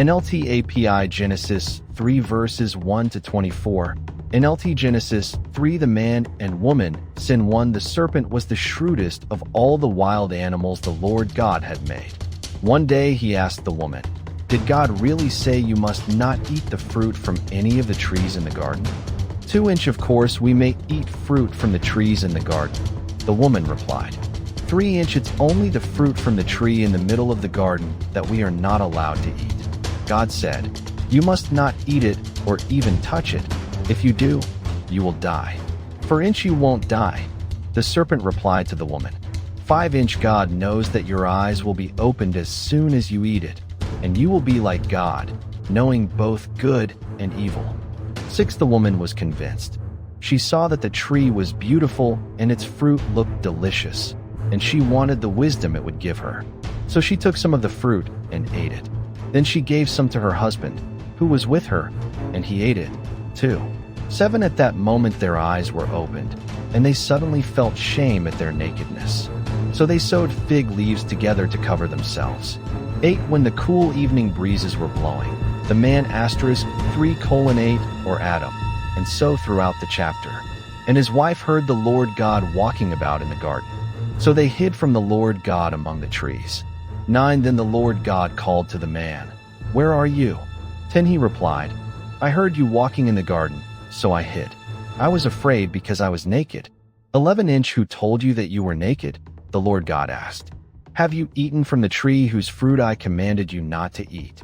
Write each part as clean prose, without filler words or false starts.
NLT API Genesis 3 verses 1 to 24. NLT Genesis 3 The man and woman, sin 1 The serpent was the shrewdest of all the wild animals the Lord God had made. One day he asked the woman, "Did God really say you must not eat the fruit from any of the trees in the garden?" 2 Of course we may eat fruit from the trees in the garden. The woman replied. 3 It's only the fruit from the tree in the middle of the garden that we are not allowed to eat. God said, "You must not eat it or even touch it. If you do, you will die." 4 You won't die. The serpent replied to the woman. 5 God knows that your eyes will be opened as soon as you eat it, and you will be like God, knowing both good and evil. 6 The woman was convinced. She saw that the tree was beautiful and its fruit looked delicious, and she wanted the wisdom it would give her. So she took some of the fruit and ate it. Then she gave some to her husband, who was with her, and he ate it, too. 7 At that moment their eyes were opened, and they suddenly felt shame at their nakedness. So they sewed fig leaves together to cover themselves. 8 When the cool evening breezes were blowing, the man *3:8 or Adam, and so throughout the chapter. And his wife heard the Lord God walking about in the garden. So they hid from the Lord God among the trees. 9 Then the Lord God called to the man, "Where are you?" 10 He replied, "I heard you walking in the garden, so I hid. I was afraid because I was naked." 11 Who told you that you were naked? The Lord God asked. "Have you eaten from the tree whose fruit I commanded you not to eat?"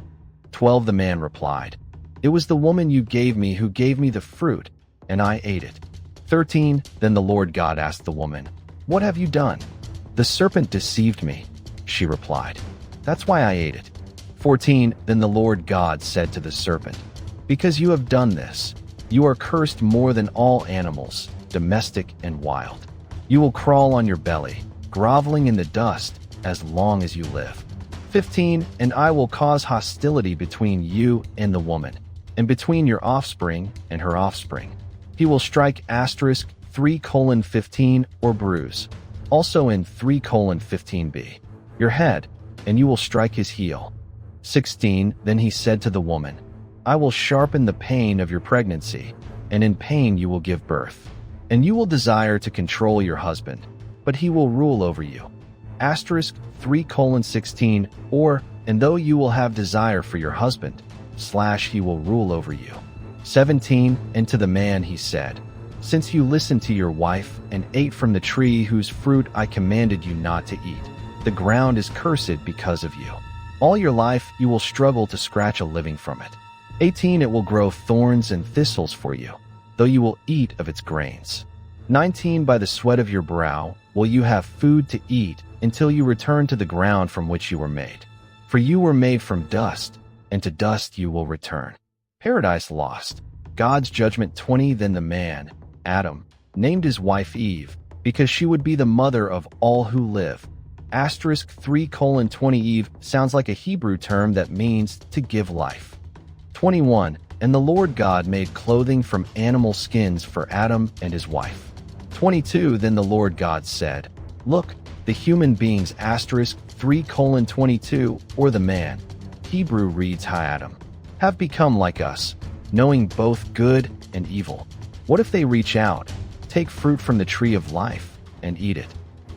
12 The man replied, "It was the woman you gave me who gave me the fruit, and I ate it." 13 Then the Lord God asked the woman, "What have you done?" "The serpent deceived me," she replied. "That's why I ate it." 14 Then the Lord God said to the serpent, "Because you have done this, you are cursed more than all animals, domestic and wild. You will crawl on your belly, groveling in the dust, as long as you live." 15 And I will cause hostility between you and the woman, and between your offspring and her offspring. He will strike *3:15 or bruise, also in 3:15b, your head, and you will strike his heel. 16 Then he said to the woman, "I will sharpen the pain of your pregnancy, and in pain you will give birth. And you will desire to control your husband, but he will rule over you." *3:16 or, "And though you will have desire for your husband, he will rule over you." 17 And to the man he said, "Since you listened to your wife and ate from the tree whose fruit I commanded you not to eat, the ground is cursed because of you. All your life you will struggle to scratch a living from it. 18 It will grow thorns and thistles for you, though you will eat of its grains. 19 By the sweat of your brow will you have food to eat until you return to the ground from which you were made. For you were made from dust, and to dust you will return." Paradise Lost. God's judgment. 20 Then the man, Adam, named his wife Eve, because she would be the mother of all who live. *3:20 Eve sounds like a Hebrew term that means to give life. 21 And the Lord God made clothing from animal skins for Adam and his wife. 22 Then the Lord God said, "Look, the human beings *3:22 or the man, Hebrew reads Adam, have become like us, knowing both good and evil. What if they reach out, take fruit from the tree of life, and eat it?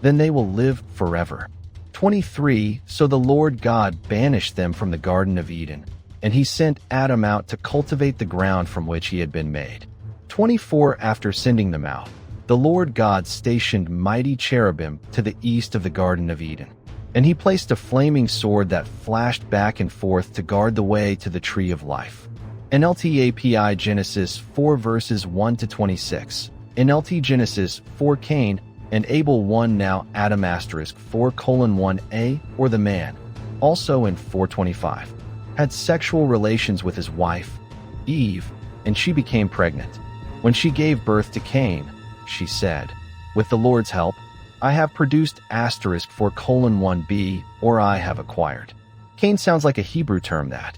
Then they will live forever." 23 So the Lord God banished them from the Garden of Eden, and he sent Adam out to cultivate the ground from which he had been made. 24 After sending them out, the Lord God stationed mighty cherubim to the east of the Garden of Eden, and he placed a flaming sword that flashed back and forth to guard the way to the tree of life. NLT API Genesis 4 verses 1 to 26. NLT Genesis 4 Cain and Abel 1 Now Adam *4:1a or the man, also in 4:25, had sexual relations with his wife, Eve, and she became pregnant. When she gave birth to Cain, she said, "With the Lord's help, I have produced *4:1b, or I have acquired." Cain sounds like a Hebrew term that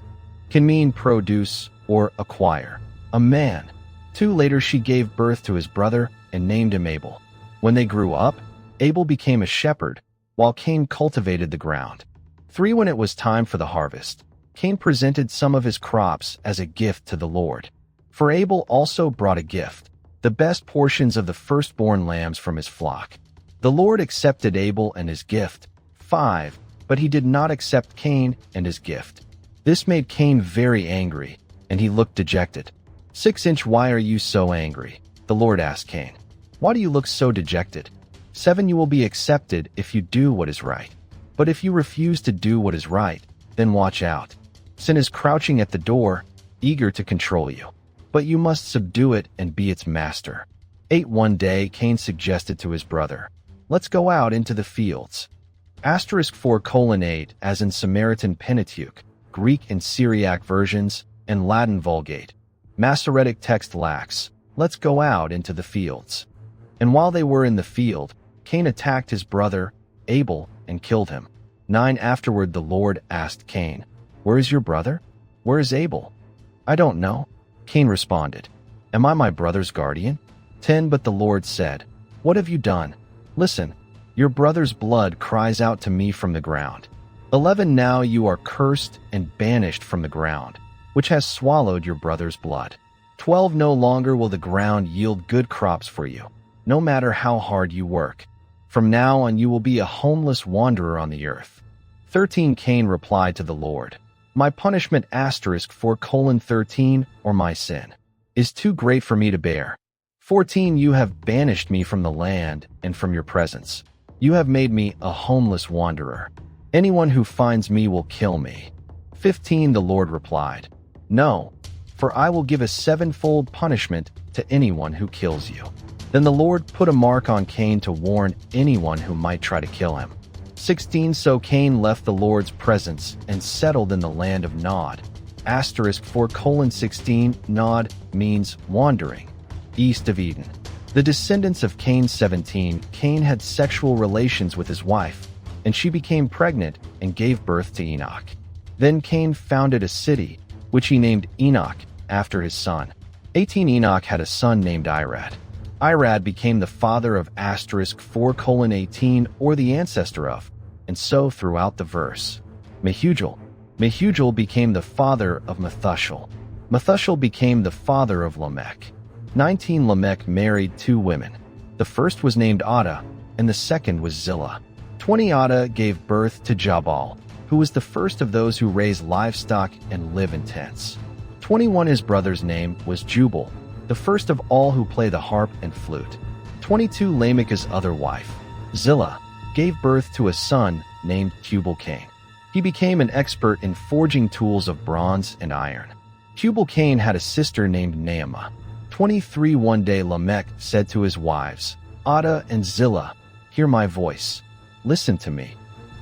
can mean produce or acquire, a man. 2 Later she gave birth to his brother and named him Abel. When they grew up, Abel became a shepherd, while Cain cultivated the ground. 3 When it was time for the harvest, Cain presented some of his crops as a gift to the Lord. For Abel also brought a gift, the best portions of the firstborn lambs from his flock. The Lord accepted Abel and his gift, 5, but he did not accept Cain and his gift. This made Cain very angry, and he looked dejected. 6 Why are you so angry? The Lord asked Cain. Why do you look so dejected? 7 You will be accepted if you do what is right. But if you refuse to do what is right, then watch out. Sin is crouching at the door, eager to control you. But you must subdue it and be its master. 8 One day, Cain suggested to his brother, let's go out into the fields. *4:8, as in Samaritan Pentateuch, Greek and Syriac versions, and Latin Vulgate. Masoretic text lacks, let's go out into the fields. And while they were in the field, Cain attacked his brother, Abel, and killed him. 9 Afterward the Lord asked Cain, where is your brother? Where is Abel? I don't know. Cain responded, am I my brother's guardian? 10 But the Lord said, what have you done? Listen, your brother's blood cries out to me from the ground. 11 Now you are cursed and banished from the ground, which has swallowed your brother's blood. 12 No longer will the ground yield good crops for you, no matter how hard you work. From now on you will be a homeless wanderer on the earth. 13 Cain replied to the Lord, my punishment *4:13, or my sin, is too great for me to bear. 14 You have banished me from the land and from your presence. You have made me a homeless wanderer. Anyone who finds me will kill me. 15 The Lord replied, no, for I will give a 7-fold punishment to anyone who kills you. Then the Lord put a mark on Cain to warn anyone who might try to kill him. 16 So Cain left the Lord's presence and settled in the land of Nod. *4:16 Nod means wandering, east of Eden. The descendants of Cain 17 Cain had sexual relations with his wife, and she became pregnant and gave birth to Enoch. Then Cain founded a city, which he named Enoch after his son. 18 Enoch had a son named Irad. Irad became the father of *4:18, or the ancestor of, and so throughout the verse. Mehujael became the father of Methuselah. Methuselah became the father of Lamech. 19 Lamech married 2 women. The first was named Ada, and the second was Zillah. 20 Ada gave birth to Jabal, who was the first of those who raise livestock and live in tents. 21 His brother's name was Jubal, the first of all who play the harp and flute. 22 Lamech's other wife, Zillah, gave birth to a son named Tubal-Cain. He became an expert in forging tools of bronze and iron. Tubal-Cain had a sister named Naamah. 23 One day Lamech said to his wives, Ada and Zillah, hear my voice. Listen to me,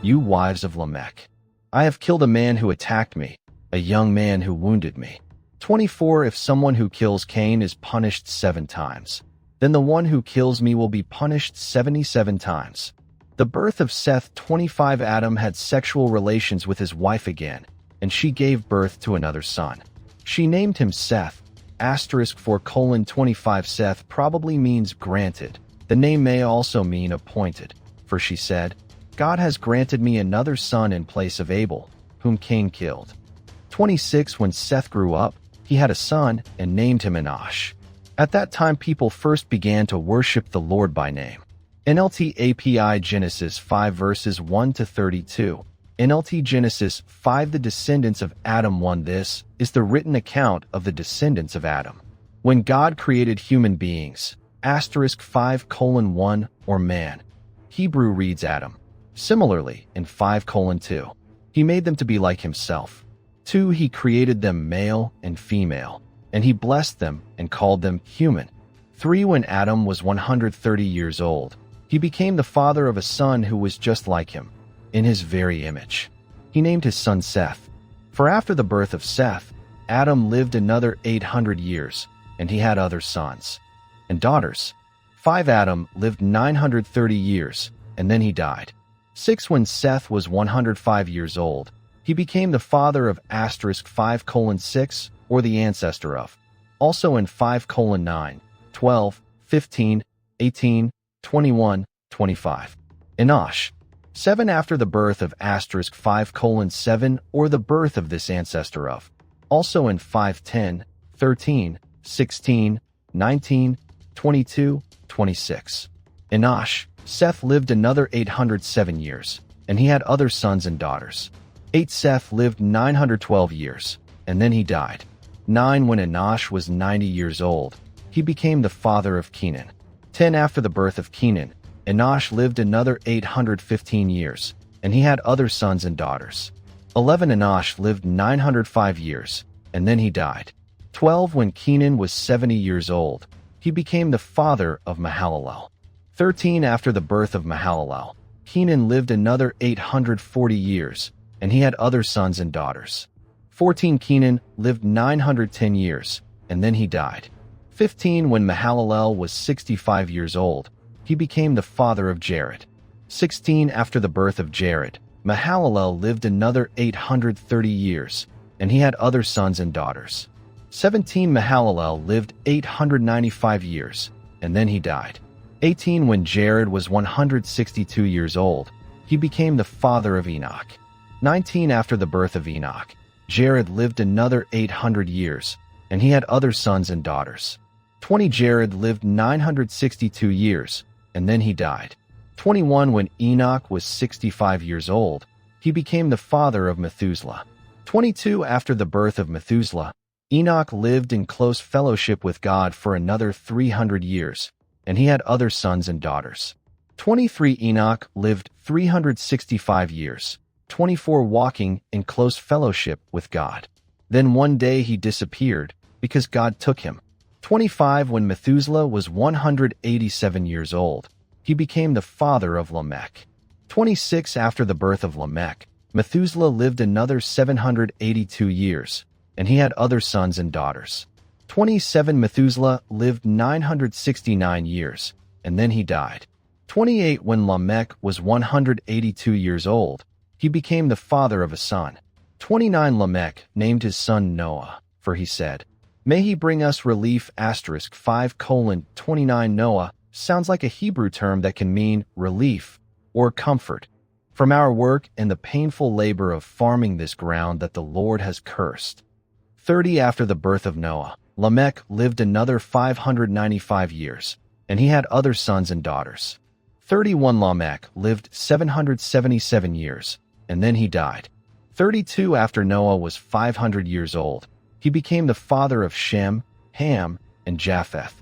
you wives of Lamech. I have killed a man who attacked me, a young man who wounded me. 24 If someone who kills Cain is punished 7 times, then the one who kills me will be punished 77 times. The birth of Seth 25 Adam had sexual relations with his wife again, and she gave birth to another son. She named him Seth. *4:25 Seth probably means granted. The name may also mean appointed, for she said, God has granted me another son in place of Abel, whom Cain killed. 26 When Seth grew up, he had a son and named him Enosh. At that time people first began to worship the Lord by name. NLT API Genesis 5 verses 1-32. NLT Genesis 5 The descendants of Adam 1 This is the written account of the descendants of Adam. When God created human beings, *5:1, or man, Hebrew reads Adam. Similarly, in 5:2, he made them to be like himself. 2 He created them male and female, and he blessed them and called them human. 3 When Adam was 130 years old, he became the father of a son who was just like him, in his very image. He named his son Seth. For after the birth of Seth, Adam lived another 800 years, and he had other sons and daughters. 5 Adam lived 930 years, and then he died. 6 When Seth was 105 years old, he became the father of *5:6, or the ancestor of. Also in 5:9, 12, 15, 18, 21, 25. Enosh. 7 after the birth of asterisk 5:7 or the birth of this ancestor of. Also in 5:10, 13, 16, 19, 22, 26. Enosh, Seth lived another 807 years, and he had other sons and daughters. 8 Seth lived 912 years, and then he died. 9 When Enosh was 90 years old, he became the father of Kenan. 10 After the birth of Kenan, Enosh lived another 815 years, and he had other sons and daughters. 11 Enosh lived 905 years, and then he died. 12 When Kenan was 70 years old, he became the father of Mahalalel. 13 After the birth of Mahalalel, Kenan lived another 840 years, and he had other sons and daughters. 14 Kenan lived 910 years, and then he died. 15 When Mahalalel was 65 years old, he became the father of Jared. 16 After the birth of Jared, Mahalalel lived another 830 years, and he had other sons and daughters. 17 Mahalalel lived 895 years, and then he died. 18 When Jared was 162 years old, he became the father of Enoch. 19 After the birth of Enoch, Jared lived another 800 years, and he had other sons and daughters. 20 Jared lived 962 years, and then he died. 21 When Enoch was 65 years old, he became the father of Methuselah. 22 After the birth of Methuselah, Enoch lived in close fellowship with God for another 300 years, and he had other sons and daughters. 23 Enoch lived 365 years, 24 walking in close fellowship with God. Then one day he disappeared, because God took him. 25 When Methuselah was 187 years old, he became the father of Lamech. 26 After the birth of Lamech, Methuselah lived another 782 years, and he had other sons and daughters. 27 Methuselah lived 969 years, and then he died. 28 When Lamech was 182 years old, he became the father of a son. 29 Lamech named his son Noah, for he said, "May he bring us relief." 5:29 Noah sounds like a Hebrew term that can mean relief or comfort from our work and the painful labor of farming this ground that the Lord has cursed. 30 After the birth of Noah, Lamech lived another 595 years, and he had other sons and daughters. 31 Lamech lived 777 years, and then he died. 32 After Noah was 500 years old, he became the father of Shem, Ham, and Japheth.